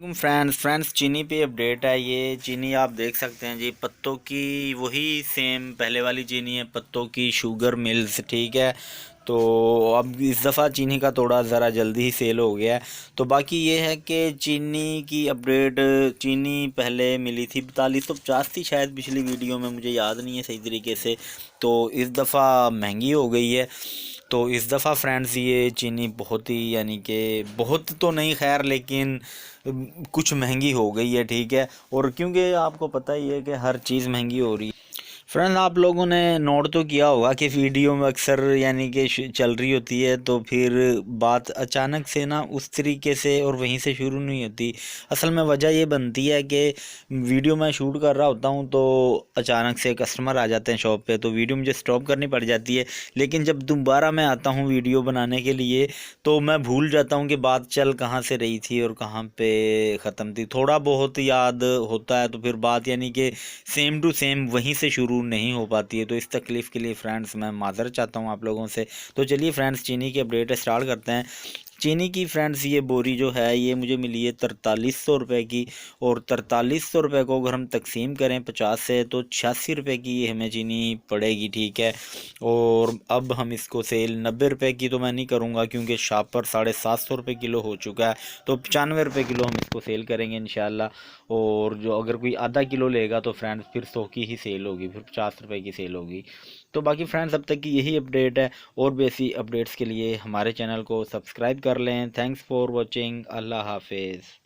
Friends चीनी पे update है। ये चीनी आप देख सकते हैं जी, पत्तों की वही सेम पहले वाली चीनी है, पत्तों की शुगर मिल्स, ठीक है। तो अब इस दफ़ा चीनी का थोड़ा ज़रा जल्दी ही सेल हो गया है। तो बाकी ये है कि चीनी की अपडेट, चीनी पहले मिली थी 4250 थी शायद पिछली वीडियो में, मुझे याद नहीं है सही तरीके से। तो इस दफ़ा महंगी हो गई है। तो इस दफ़ा फ्रेंड्स ये चीनी बहुत ही, यानी कि बहुत तो नहीं खैर, लेकिन कुछ महंगी हो गई है, ठीक है। और क्योंकि आपको पता ही है कि हर चीज़ महंगी हो रही है। फ्रेंड आप लोगों ने नोट तो किया होगा कि वीडियो में अक्सर यानी कि चल रही होती है तो फिर बात अचानक से ना उस तरीके से और वहीं से शुरू नहीं होती। असल में वजह ये बनती है कि वीडियो मैं शूट कर रहा होता हूँ तो अचानक से कस्टमर आ जाते हैं शॉप पे, तो वीडियो मुझे स्टॉप करनी पड़ जाती है। लेकिन जब दोबारा मैं आता हूँ वीडियो बनाने के लिए तो मैं भूल जाता हूँ कि बात चल कहाँ से रही थी और कहाँ पे ख़त्म थी। थोड़ा बहुत याद होता है तो फिर बात यानी कि सेम टू सेम वहीं से शुरू नहीं हो पाती है। तो इस तकलीफ़ के लिए फ्रेंड्स मैं माज़रत चाहता हूँ आप लोगों से। तो चलिए फ्रेंड्स चीनी की अपडेट स्टार्ट करते हैं। चीनी की फ्रेंड्स ये बोरी जो है ये मुझे मिली है 4300 रुपये की। और 4300 रुपये को अगर हम तकसीम करें 50 से तो 86 रुपये की ये हमें चीनी पड़ेगी, ठीक है। और अब हम इसको सेल 90 रुपये की तो मैं नहीं करूँगा क्योंकि शापर 750 रुपये किलो हो चुका है। तो 95 रुपये किलो हम इसको सेल करेंगे इंशाल्लाह। और जो अगर कोई आधा किलो लेगा तो फ्रेंड्स फिर 100 की ही सेल होगी, फिर 50 रुपये की सेल होगी। तो बाकी फ्रेंड्स अब तक की यही अपडेट है। और भी ऐसी अपडेट्स के लिए हमारे चैनल को सब्सक्राइब कर लें। Thanks for watching. अल्लाह हाफिज़।